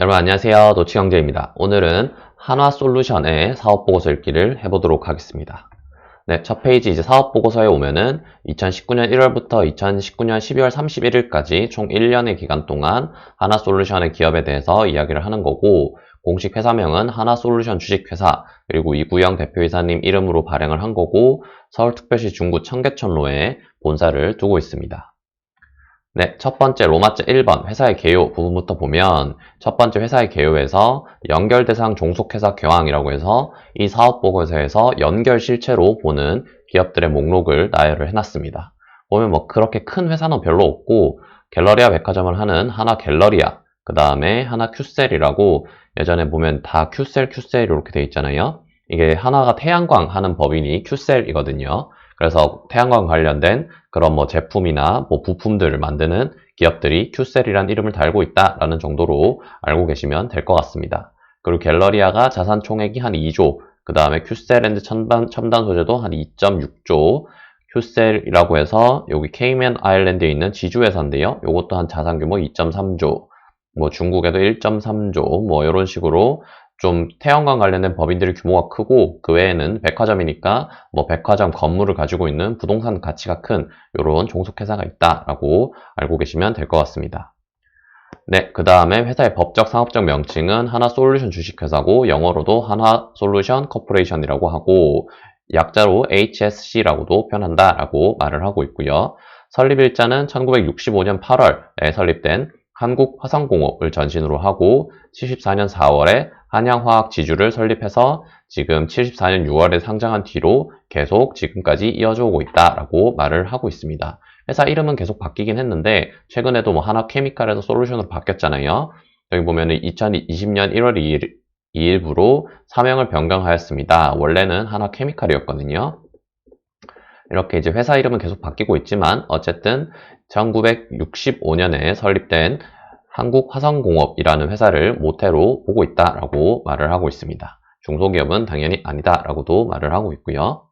여러분 안녕하세요. 노치경제입니다. 오늘은 한화솔루션의 사업보고서 읽기를 해보도록 하겠습니다. 네, 첫 페이지 이제 사업보고서에 오면은 2019년 1월부터 2019년 12월 31일까지 총 1년의 기간 동안 한화솔루션의 기업에 대해서 이야기를 하는 거고, 공식 회사명은 한화솔루션 주식회사, 그리고 이구영 대표이사님 이름으로 발행을 한 거고, 서울특별시 중구 청계천로에 본사를 두고 있습니다. 네, 첫 번째 로마자 1번 회사의 개요 부분부터 보면 첫 번째 회사의 개요에서 연결 대상 종속회사 교황이라고 해서 이 사업보고서에서 연결 실체로 보는 기업들의 목록을 나열을 해놨습니다. 보면 뭐 그렇게 큰 회사는 별로 없고, 갤러리아 백화점을 하는 하나 갤러리아, 그 다음에 하나 큐셀이라고, 예전에 보면 다 큐셀 이렇게 돼 있잖아요. 이게 하나가 태양광 하는 법인이 큐셀이거든요. 그래서 태양광 관련된 그런 뭐 제품이나 뭐 부품들을 만드는 기업들이 큐셀이라는 이름을 달고 있다라는 정도로 알고 계시면 될 것 같습니다. 그리고 갤러리아가 자산 총액이 한 2조, 그 다음에 큐셀랜드 첨단 소재도 한 2.6조, 큐셀이라고 해서 여기 케이맨 아일랜드에 있는 지주회사인데요. 이것도 한 자산 규모 2.3조, 뭐 중국에도 1.3조, 뭐 이런 식으로 좀 태양광 관련된 법인들의 규모가 크고, 그 외에는 백화점이니까 뭐 백화점 건물을 가지고 있는 부동산 가치가 큰 이런 종속회사가 있다라고 알고 계시면 될 것 같습니다. 네, 그 다음에 회사의 법적 상업적 명칭은 하나솔루션 주식회사고, 영어로도 하나솔루션 코퍼레이션이라고 하고, 약자로 HSC라고도 표현한다라고 말을 하고 있고요. 설립일자는 1965년 8월에 설립된 한국화성공업을 전신으로 하고, 74년 4월에 한양화학지주를 설립해서 지금 74년 6월에 상장한 뒤로 계속 지금까지 이어져 오고 있다라고 말을 하고 있습니다. 회사 이름은 계속 바뀌긴 했는데, 최근에도 뭐 하나케미칼에서 솔루션으로 바뀌었잖아요. 여기 보면은 2020년 1월 2일부로 사명을 변경하였습니다. 원래는 하나케미칼이었거든요. 이렇게 이제 회사 이름은 계속 바뀌고 있지만, 어쨌든 1965년에 설립된 한국화성공업이라는 회사를 모태로 보고 있다라고 말을 하고 있습니다. 중소기업은 당연히 아니다라고도 말을 하고 있고요.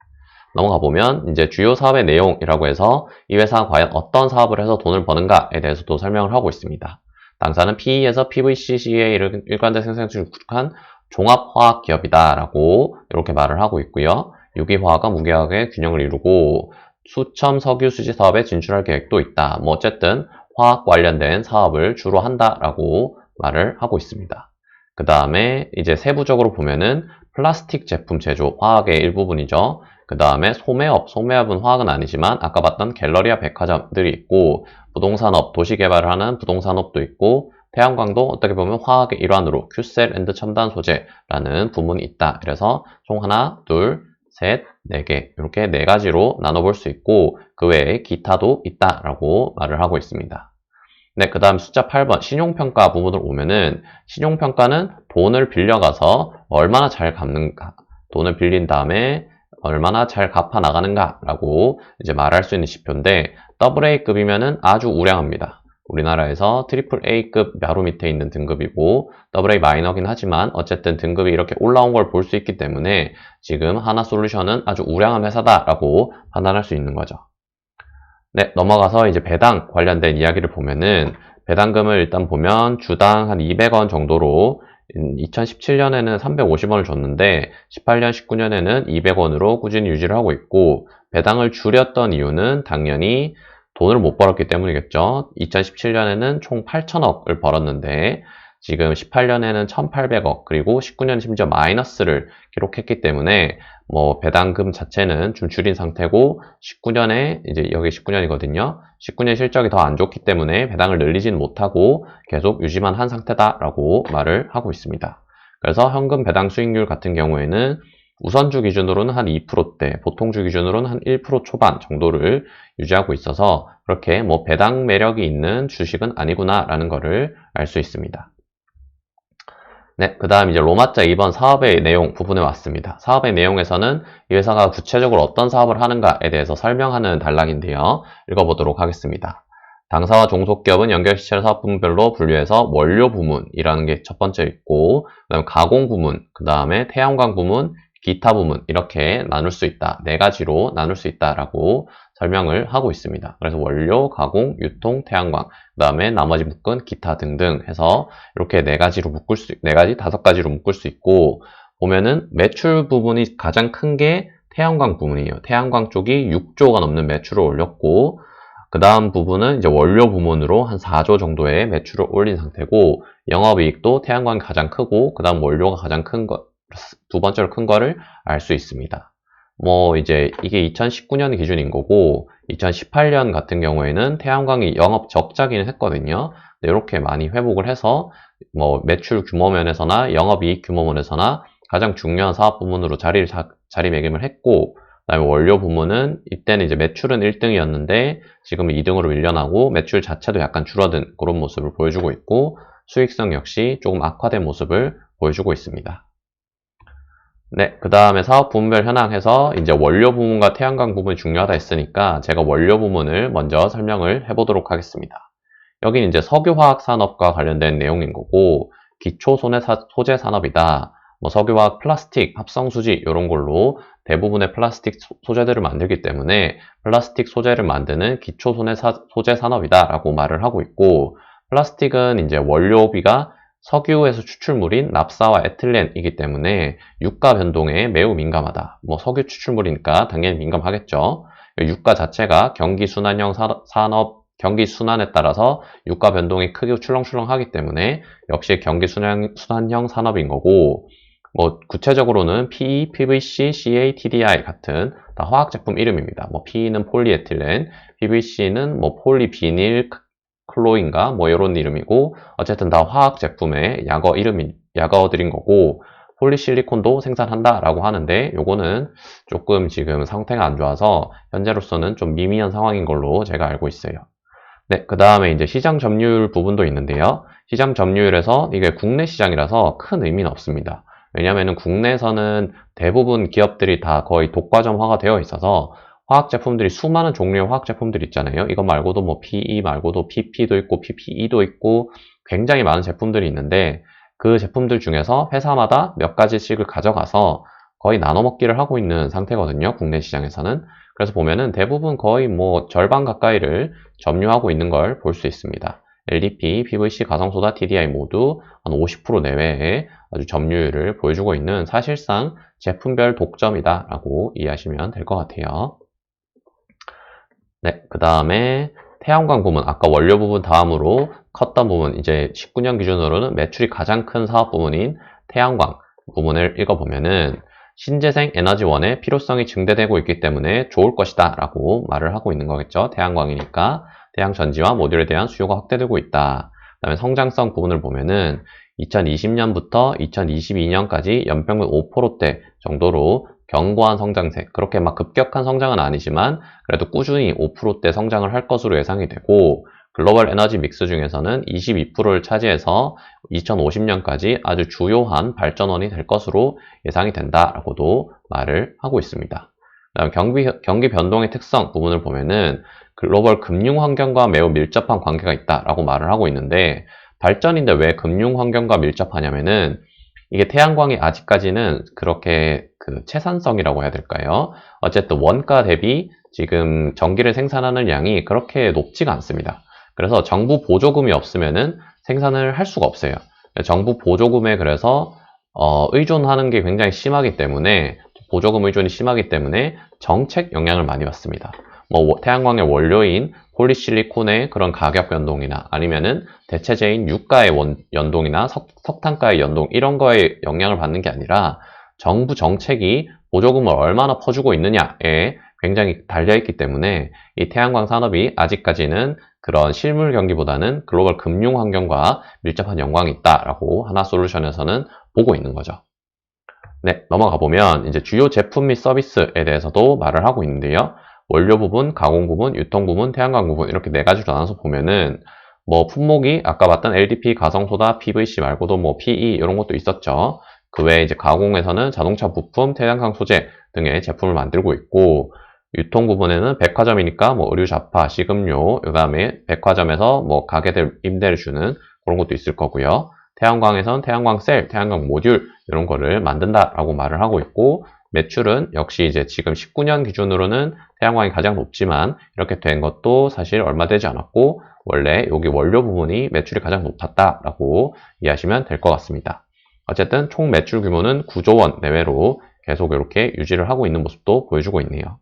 넘어가 보면 이제 주요 사업의 내용이라고 해서 이 회사가 과연 어떤 사업을 해서 돈을 버는가에 대해서도 설명을 하고 있습니다. 당사는 PE에서 PVCC에 일관된 생산수를 구축한 종합화학기업이다라고 이렇게 말을 하고 있고요. 유기화학과 무기화학의 균형을 이루고 수첨 석유 수지 사업에 진출할 계획도 있다. 뭐 어쨌든 화학 관련된 사업을 주로 한다라고 말을 하고 있습니다. 그 다음에 이제 세부적으로 보면은 플라스틱 제품 제조, 화학의 일부분이죠. 그 다음에 소매업은 화학은 아니지만 아까 봤던 갤러리아 백화점들이 있고, 부동산업, 도시개발을 하는 부동산업도 있고, 태양광도 어떻게 보면 화학의 일환으로 큐셀&드 첨단 소재라는 부문이 있다. 그래서 총 하나, 둘, 셋, 네 개, 이렇게 네 가지로 나눠볼 수 있고, 그 외에 기타도 있다라고 말을 하고 있습니다. 네, 그 다음 숫자 8번 신용평가 부분을 오면은, 신용평가는 돈을 빌려가서 얼마나 잘 갚는가, 돈을 빌린 다음에 얼마나 잘 갚아 나가는가라고 이제 말할 수 있는 지표인데, AA급이면은 아주 우량합니다. 우리나라에서 AA급 바로 밑에 있는 등급이고, AA 마이너긴 하지만 어쨌든 등급이 이렇게 올라온 걸 볼 수 있기 때문에 지금 하나솔루션은 아주 우량한 회사다라고 판단할 수 있는 거죠. 네, 넘어가서 이제 배당 관련된 이야기를 보면은, 배당금을 일단 보면 주당 한 200원 정도로 2017년에는 350원을 줬는데 18년, 19년에는 200원으로 꾸준히 유지를 하고 있고, 배당을 줄였던 이유는 당연히 돈을 못 벌었기 때문이겠죠. 2017년에는 총 8천억을 벌었는데 지금 18년에는 1,800억, 그리고 19년 심지어 마이너스를 기록했기 때문에 뭐 배당금 자체는 좀 줄인 상태고, 19년에 이제 여기 19년이거든요. 19년 실적이 더 안 좋기 때문에 배당을 늘리진 못하고 계속 유지만 한 상태다라고 말을 하고 있습니다. 그래서 현금 배당 수익률 같은 경우에는 우선주 기준으로는 한 2%대, 보통주 기준으로는 한 1% 초반 정도를 유지하고 있어서 그렇게 뭐 배당 매력이 있는 주식은 아니구나라는 것을 알 수 있습니다. 네, 그 다음 이제 로마자 2번 사업의 내용 부분에 왔습니다. 사업의 내용에서는 이 회사가 구체적으로 어떤 사업을 하는가에 대해서 설명하는 단락인데요. 읽어보도록 하겠습니다. 당사와 종속기업은 연결시설 사업 부문별로 분류해서 원료 부문이라는 게 첫 번째 있고, 그 다음에 가공 부문, 그 다음에 태양광 부문, 기타 부문 이렇게 나눌 수 있다. 네 가지로 나눌 수 있다라고 설명을 하고 있습니다. 그래서 원료, 가공, 유통, 태양광, 그 다음에 나머지 묶은 기타 등등 해서 이렇게 네 가지로 다섯 가지로 묶을 수 있고, 보면은 매출 부분이 가장 큰 게 태양광 부문이에요. 태양광 쪽이 6조가 넘는 매출을 올렸고, 그 다음 부분은 이제 원료 부문으로 한 4조 정도의 매출을 올린 상태고, 영업이익도 태양광이 가장 크고, 그 다음 원료가 가장 큰 거, 두 번째로 큰 거를 알 수 있습니다. 뭐 이제 이게 2019년 기준인 거고, 2018년 같은 경우에는 태양광이 영업 적자기는 했거든요. 이렇게 많이 회복을 해서 뭐 매출 규모 면에서나 영업이익 규모 면에서나 가장 중요한 사업 부문으로 자리매김을 했고, 그다음에 원료 부문은 이때는 이제 매출은 1등이었는데 지금 2등으로 밀려나고 매출 자체도 약간 줄어든 그런 모습을 보여주고 있고, 수익성 역시 조금 악화된 모습을 보여주고 있습니다. 네, 그 다음에 사업 부문별 현황해서 이제 원료 부문과 태양광 부문이 중요하다 했으니까 제가 원료 부문을 먼저 설명을 해보도록 하겠습니다. 여기는 이제 석유화학 산업과 관련된 내용인 거고, 기초 소재 산업이다. 뭐 석유화학, 플라스틱, 합성수지 이런 걸로 대부분의 플라스틱 소재들을 만들기 때문에 플라스틱 소재를 만드는 기초 소재 산업이다라고 말을 하고 있고, 플라스틱은 이제 원료비가 석유에서 추출물인 납사와 에틸렌이기 때문에 유가 변동에 매우 민감하다. 뭐 석유 추출물이니까 당연히 민감하겠죠. 유가 자체가 경기 순환형 경기 순환에 따라서 유가 변동이 크게 출렁출렁하기 때문에 역시 경기 순환형 산업인 거고, 뭐 구체적으로는 PE, PVC, CA, TDI 같은 다 화학 제품 이름입니다. 뭐 PE는 폴리에틸렌, PVC는 뭐 폴리비닐 클로인가 뭐 이런 이름이고, 어쨌든 다 화학 제품의 약어들인 거고, 폴리실리콘도 생산한다라고 하는데 요거는 조금 지금 상태가 안 좋아서 현재로서는 좀 미미한 상황인 걸로 제가 알고 있어요. 네, 그 다음에 이제 시장 점유율 부분도 있는데요. 시장 점유율에서 이게 국내 시장이라서 큰 의미는 없습니다. 왜냐면은 국내에서는 대부분 기업들이 다 거의 독과점화가 되어 있어서 화학 제품들이 수많은 종류의 화학 제품들이 있잖아요. 이거 말고도 뭐 PE 말고도 PP도 있고 PPE도 있고 굉장히 많은 제품들이 있는데, 그 제품들 중에서 회사마다 몇 가지씩을 가져가서 거의 나눠 먹기를 하고 있는 상태거든요. 국내 시장에서는. 그래서 보면은 대부분 거의 뭐 절반 가까이를 점유하고 있는 걸 볼 수 있습니다. LDP, PVC, 가성소다, TDI 모두 한 50% 내외의 아주 점유율을 보여주고 있는 사실상 제품별 독점이다라고 이해하시면 될 것 같아요. 네, 그 다음에 태양광 부문, 아까 원료 부분 다음으로 컸던 부분, 이제 19년 기준으로는 매출이 가장 큰 사업 부문인 태양광 부문을 읽어보면은 신재생 에너지원의 필요성이 증대되고 있기 때문에 좋을 것이다 라고 말을 하고 있는 거겠죠. 태양광이니까 태양전지와 모듈에 대한 수요가 확대되고 있다. 그 다음에 성장성 부분을 보면은 2020년부터 2022년까지 연평균 5%대 정도로 견고한 성장세, 그렇게 막 급격한 성장은 아니지만 그래도 꾸준히 5%대 성장을 할 것으로 예상이 되고, 글로벌 에너지 믹스 중에서는 22%를 차지해서 2050년까지 아주 주요한 발전원이 될 것으로 예상이 된다라고도 말을 하고 있습니다. 그다음 경기 변동의 특성 부분을 보면은 글로벌 금융 환경과 매우 밀접한 관계가 있다라고 말을 하고 있는데, 발전인데 왜 금융 환경과 밀접하냐면은 이게 태양광이 아직까지는 그렇게 그 채산성이라고 해야 될까요? 어쨌든 원가 대비 지금 전기를 생산하는 양이 그렇게 높지가 않습니다. 그래서 정부 보조금이 없으면은 생산을 할 수가 없어요. 정부 보조금에 그래서 의존하는 게 굉장히 심하기 때문에, 보조금 의존이 심하기 때문에 정책 영향을 많이 받습니다. 뭐 태양광의 원료인 폴리실리콘의 그런 가격 변동이나 아니면은 대체재인 유가의 연동이나 석탄가의 연동, 이런 거에 영향을 받는 게 아니라 정부 정책이 보조금을 얼마나 퍼주고 있느냐에 굉장히 달려있기 때문에 이 태양광 산업이 아직까지는 그런 실물 경기보다는 글로벌 금융 환경과 밀접한 연관이 있다라고 하나솔루션에서는 보고 있는 거죠. 네, 넘어가 보면 이제 주요 제품 및 서비스에 대해서도 말을 하고 있는데요. 원료 부분, 가공 부분, 유통 부분, 태양광 부분 이렇게 네 가지로 나눠서 보면은 뭐 품목이 아까 봤던 LDP, 가성소다, PVC 말고도 뭐 PE 이런 것도 있었죠. 그 외에 이제 가공에서는 자동차 부품, 태양광 소재 등의 제품을 만들고 있고, 유통 부분에는 백화점이니까 뭐 의류 잡화, 식음료, 그다음에 백화점에서 뭐 가게들 임대를 주는 그런 것도 있을 거고요. 태양광에선 태양광 셀, 태양광 모듈 이런 거를 만든다라고 말을 하고 있고, 매출은 역시 이제 지금 19년 기준으로는 태양광이 가장 높지만 이렇게 된 것도 사실 얼마 되지 않았고 원래 여기 원료 부분이 매출이 가장 높았다라고 이해하시면 될 것 같습니다. 어쨌든 총 매출 규모는 9조 원 내외로 계속 이렇게 유지를 하고 있는 모습도 보여주고 있네요.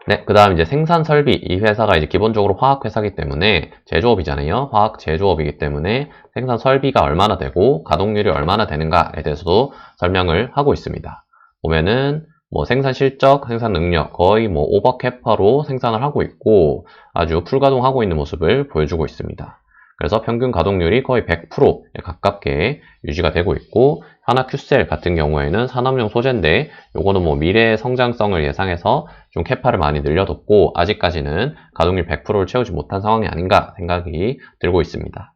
네, 그 다음 이제 생산 설비. 이 회사가 이제 기본적으로 화학 회사이기 때문에 제조업이잖아요. 화학 제조업이기 때문에 생산 설비가 얼마나 되고 가동률이 얼마나 되는가에 대해서도 설명을 하고 있습니다. 보면은 뭐 생산 실적, 생산 능력 거의 뭐 오버캐파로 생산을 하고 있고 아주 풀가동하고 있는 모습을 보여주고 있습니다. 그래서 평균 가동률이 거의 100%에 가깝게 유지가 되고 있고 하나큐셀 같은 경우에는 산업용 소재인데 요거는 뭐 미래의 성장성을 예상해서 좀 캐파를 많이 늘려뒀고 아직까지는 가동률 100%를 채우지 못한 상황이 아닌가 생각이 들고 있습니다.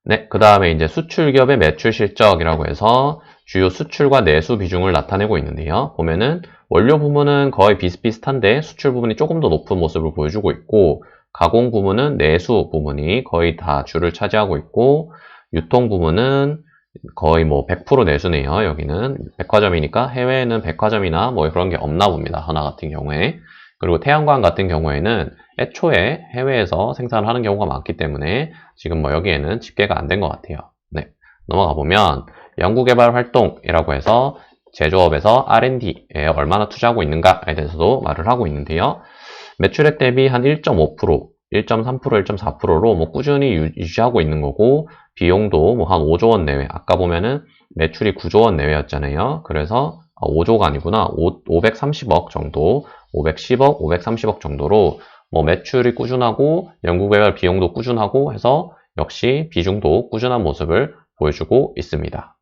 네, 그 다음에 이제 수출기업의 매출 실적이라고 해서 주요 수출과 내수 비중을 나타내고 있는데요. 보면은 원료 부문은 거의 비슷비슷한데 수출 부분이 조금 더 높은 모습을 보여주고 있고 가공 부문은 내수 부문이 거의 다 주를 차지하고 있고 유통 부문은 거의 뭐 100% 내수네요. 여기는 백화점이니까 해외에는 백화점이나 뭐 그런 게 없나 봅니다. 하나 같은 경우에. 그리고 태양광 같은 경우에는 애초에 해외에서 생산을 하는 경우가 많기 때문에 지금 뭐 여기에는 집계가 안 된 것 같아요. 네. 넘어가 보면 연구개발 활동이라고 해서 제조업에서 R&D에 얼마나 투자하고 있는가에 대해서도 말을 하고 있는데요. 매출액 대비 한 1.5%, 1.3%, 1.4%로 뭐 꾸준히 유지하고 있는 거고 비용도 뭐 한 5조 원 내외. 아까 보면은 매출이 9조 원 내외였잖아요. 그래서 5조가 아니구나. 530억 정도, 510억, 530억 정도로 뭐 매출이 꾸준하고 연구개발 비용도 꾸준하고 해서 역시 비중도 꾸준한 모습을 보여주고 있습니다.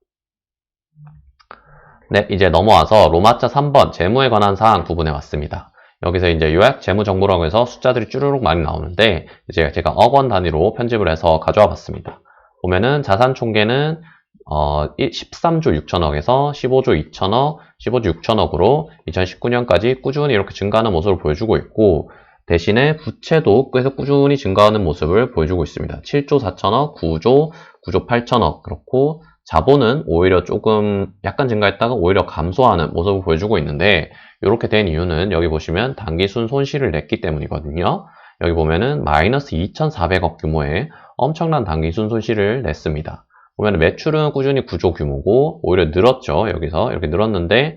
네, 이제 넘어와서 로마자 3번 재무에 관한 사항 부분에 왔습니다. 여기서 이제 요약 재무 정보라고 해서 숫자들이 쭈루룩 많이 나오는데 이제 제가 억 원 단위로 편집을 해서 가져와 봤습니다. 보면은 자산 총계는 13조 6천억에서 15조 2천억, 15조 6천억으로 2019년까지 꾸준히 이렇게 증가하는 모습을 보여주고 있고 대신에 부채도 계속 꾸준히 증가하는 모습을 보여주고 있습니다. 7조 4천억, 9조 8천억 그렇고 자본은 오히려 조금 약간 증가했다가 오히려 감소하는 모습을 보여주고 있는데 이렇게 된 이유는 여기 보시면 당기순 손실을 냈기 때문이거든요. 여기 보면은 마이너스 2,400억 규모의 엄청난 당기순 손실을 냈습니다. 보면 매출은 꾸준히 9조 규모고 오히려 늘었죠. 여기서 이렇게 늘었는데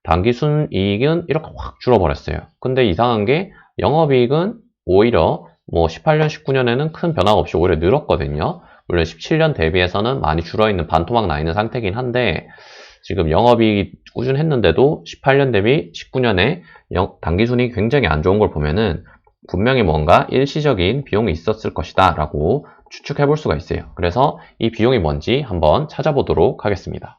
당기순 이익은 이렇게 확 줄어버렸어요. 근데 이상한 게 영업이익은 오히려 뭐 18년, 19년에는 큰 변화가 없이 오히려 늘었거든요. 물론 17년 대비해서는 많이 줄어있는 반토막 나 있는 상태긴 한데 지금 영업이익이 꾸준했는데도 18년 대비 19년에 당기순이 굉장히 안 좋은 걸 보면은 분명히 뭔가 일시적인 비용이 있었을 것이다 라고 추측해 볼 수가 있어요. 그래서 이 비용이 뭔지 한번 찾아보도록 하겠습니다.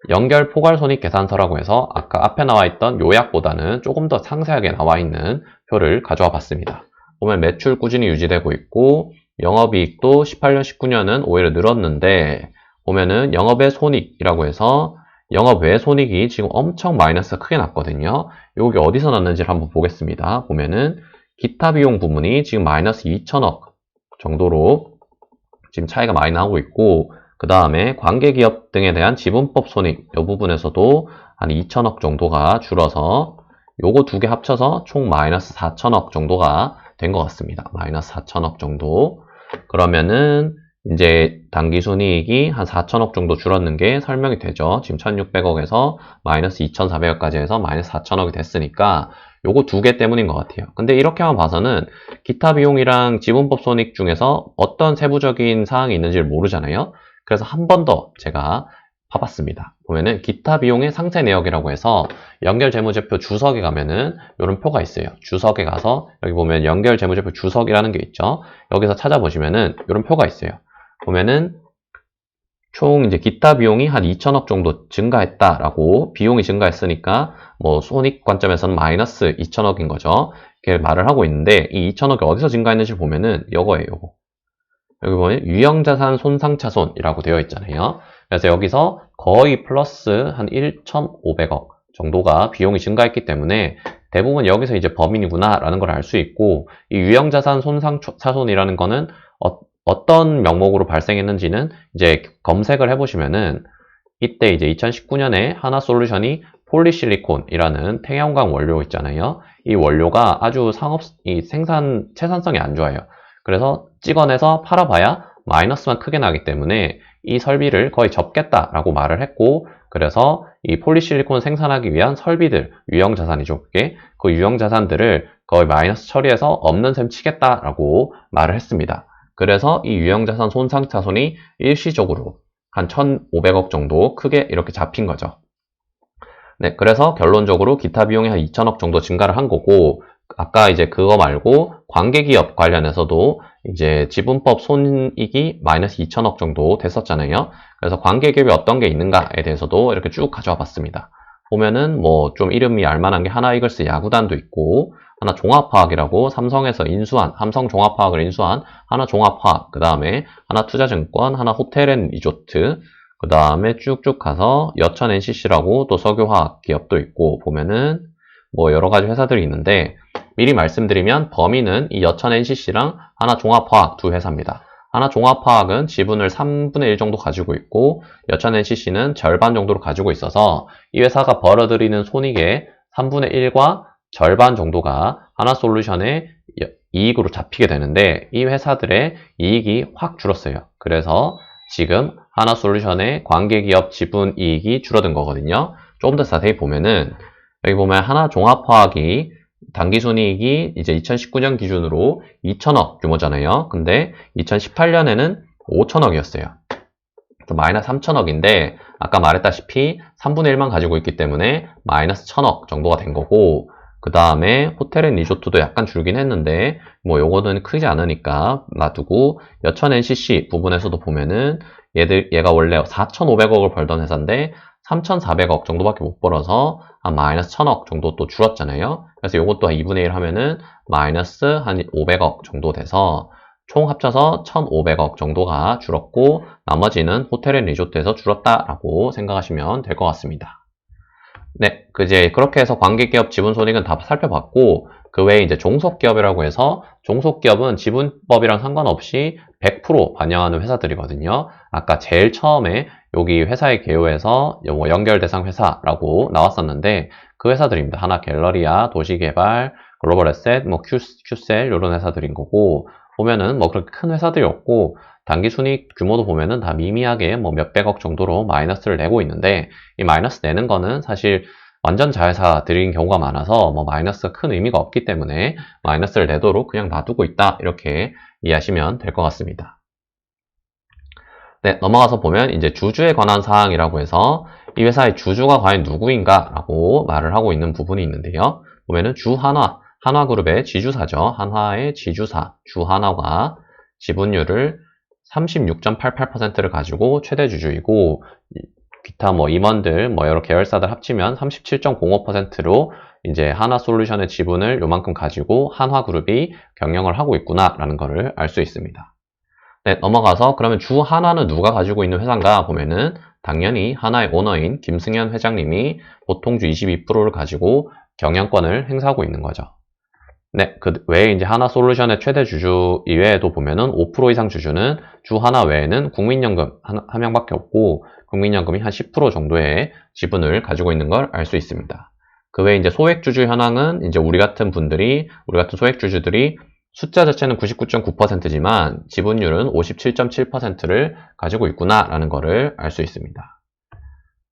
연결 포괄손익 계산서라고 해서 아까 앞에 나와 있던 요약보다는 조금 더 상세하게 나와 있는 표를 가져와 봤습니다. 보면 매출 꾸준히 유지되고 있고 영업이익도 18년, 19년은 오히려 늘었는데 보면은 영업외 손익이라고 해서 영업외 손익이 지금 엄청 마이너스가 크게 났거든요. 여기 어디서 났는지를 한번 보겠습니다. 보면은 기타 비용 부분이 지금 마이너스 2천억 정도로 지금 차이가 많이 나고 있고 그 다음에 관계기업 등에 대한 지분법 손익 이 부분에서도 한 2천억 정도가 줄어서 요거 두 개 합쳐서 총 마이너스 4천억 정도가 된 것 같습니다. 마이너스 4천억 정도. 그러면은 이제 당기순이익이 한 4천억 정도 줄었는 게 설명이 되죠. 지금 1600억에서 마이너스 2400억까지 해서 마이너스 4천억이 됐으니까 요거 두 개 때문인 것 같아요. 근데 이렇게만 봐서는 기타 비용이랑 지분법 손익 중에서 어떤 세부적인 사항이 있는지를 모르잖아요. 그래서 한 번 더 제가 봐봤습니다. 보면은 기타 비용의 상세 내역이라고 해서 연결 재무제표 주석에 가면은 이런 표가 있어요. 주석에 가서 여기 보면 연결 재무제표 주석이라는 게 있죠. 여기서 찾아보시면은 이런 표가 있어요. 보면은 총 이제 기타 비용이 한 2천억 정도 증가했다라고 비용이 증가했으니까 뭐 손익 관점에서는 마이너스 2천억인 거죠. 이렇게 말을 하고 있는데 이 2천억이 어디서 증가했는지 보면은 이거예요. 요거. 여기 보면 유형자산 손상차손이라고 되어 있잖아요. 그래서 여기서 거의 플러스 한 1,500억 정도가 비용이 증가했기 때문에 대부분 여기서 이제 범인이구나 라는 걸 알 수 있고 이 유형자산 손상차손이라는 거는 어떤 명목으로 발생했는지는 이제 검색을 해보시면은 이때 이제 2019년에 하나솔루션이 폴리실리콘이라는 태양광 원료 있잖아요. 이 원료가 아주 생산성이 안 좋아요. 그래서 찍어내서 팔아봐야 마이너스만 크게 나기 때문에 이 설비를 거의 접겠다라고 말을 했고, 그래서 이 폴리실리콘 생산하기 위한 설비들, 유형자산이죠. 그게 그 유형자산들을 거의 마이너스 처리해서 없는 셈 치겠다라고 말을 했습니다. 그래서 이 유형자산 손상차손이 일시적으로 한 1,500억 정도 크게 이렇게 잡힌 거죠. 네, 그래서 결론적으로 기타 비용이 한 2천억 정도 증가를 한 거고, 아까 이제 그거 말고 관계기업 관련해서도 이제 지분법 손익이 마이너스 2천억 정도 됐었잖아요. 그래서 관계기업이 어떤 게 있는가에 대해서도 이렇게 쭉 가져와 봤습니다. 보면은 뭐 좀 이름이 알만한 게 하나이글스 야구단도 있고, 하나종합화학이라고 삼성에서 인수한, 삼성종합화학을 인수한 하나종합화학, 그 다음에 하나투자증권, 하나호텔앤리조트, 그 다음에 쭉쭉 가서 여천 NCC라고 또 석유화학 기업도 있고, 보면은 뭐 여러 가지 회사들이 있는데, 미리 말씀드리면 범위는 이 여천 NCC랑 하나종합화학 두 회사입니다. 하나종합화학은 지분을 3분의 1 정도 가지고 있고, 여천 NCC는 절반 정도로 가지고 있어서 이 회사가 벌어들이는 손익의 3분의 1과 절반 정도가 하나솔루션의 이익으로 잡히게 되는데, 이 회사들의 이익이 확 줄었어요. 그래서 지금 하나솔루션의 관계기업 지분이익이 줄어든 거거든요. 조금 더 자세히 보면은, 여기 보면 하나종합화학이 당기순이익이 이제 2019년 기준으로 2천억 규모잖아요. 근데 2018년에는 5천억이었어요. 마이너스 3천억인데, 아까 말했다시피 3분의 1만 가지고 있기 때문에 마이너스 1천억 정도가 된 거고, 그 다음에 호텔앤리조트도 약간 줄긴 했는데, 뭐 요거는 크지 않으니까 놔두고, 여천 NCC 부분에서도 보면은 얘가 원래 4,500억을 벌던 회사인데 3,400억 정도밖에 못 벌어서 한 마이너스 1,000억 정도 또 줄었잖아요. 그래서 요것도 한 2분의 1 하면은 마이너스 한 500억 정도 돼서 총 합쳐서 1,500억 정도가 줄었고, 나머지는 호텔앤리조트에서 줄었다라고 생각하시면 될 것 같습니다. 네, 이제 그렇게 해서 관계기업 지분손익은 다 살펴봤고, 그 외에 이제 종속기업이라고 해서, 종속기업은 지분법이랑 상관없이 100% 반영하는 회사들이거든요. 아까 제일 처음에 여기 회사의 개요에서 뭐 연결 대상 회사라고 나왔었는데, 그 회사들입니다. 하나 갤러리아, 도시개발, 글로벌 에셋, 뭐 큐셀 이런 회사들인 거고, 보면은 뭐 그렇게 큰 회사들이 없고, 단기 순이익 규모도 보면은 다 미미하게 뭐 몇백억 정도로 마이너스를 내고 있는데, 이 마이너스 내는 거는 사실 완전 자회사들인 경우가 많아서 뭐 마이너스가 큰 의미가 없기 때문에 마이너스를 내도록 그냥 놔두고 있다, 이렇게 이해하시면 될 것 같습니다. 네, 넘어가서 보면 이제 주주에 관한 사항이라고 해서 이 회사의 주주가 과연 누구인가 라고 말을 하고 있는 부분이 있는데요. 보면은 한화그룹의 지주사죠. 한화의 지주사 주한화가 지분율을 36.88%를 가지고 최대 주주이고, 기타 뭐 임원들 뭐 여러 계열사들 합치면 37.05%로 이제 하나솔루션의 지분을 요만큼 가지고 한화그룹이 경영을 하고 있구나라는 것을 알 수 있습니다. 네, 넘어가서 그러면 주한화는 누가 가지고 있는 회사인가 보면은 당연히 하나의 오너인 김승현 회장님이 보통주 22%를 가지고 경영권을 행사하고 있는 거죠. 네, 그 외에 이제 하나솔루션의 최대 주주 이외에도 보면은 5% 이상 주주는 주 하나 외에는 국민연금 한 명밖에 없고, 국민연금이 한 10% 정도의 지분을 가지고 있는 걸 알 수 있습니다. 그 외에 이제 소액주주 현황은 이제 우리 같은 소액주주들이 숫자 자체는 99.9%지만 지분율은 57.7%를 가지고 있구나라는 것을 알 수 있습니다.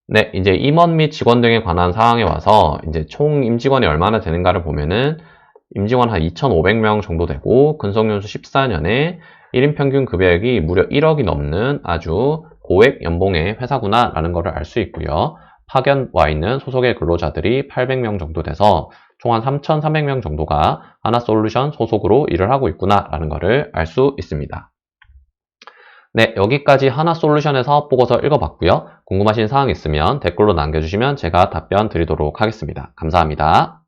네, 이제 임원 및 직원 등에 관한 사항에 와서 이제 총 임직원이 얼마나 되는가를 보면은 임직원 한 2,500명 정도 되고, 근속연수 14년에 1인 평균 급여액이 무려 1억이 넘는 아주 고액 연봉의 회사구나라는 것을 알 수 있고요. 파견 와 있는 소속의 근로자들이 800명 정도 돼서 총 한 3,300명 정도가 하나솔루션 소속으로 일을 하고 있구나라는 것을 알 수 있습니다. 네, 여기까지 하나솔루션의 사업보고서 읽어봤고요. 궁금하신 사항 있으면 댓글로 남겨주시면 제가 답변 드리도록 하겠습니다. 감사합니다.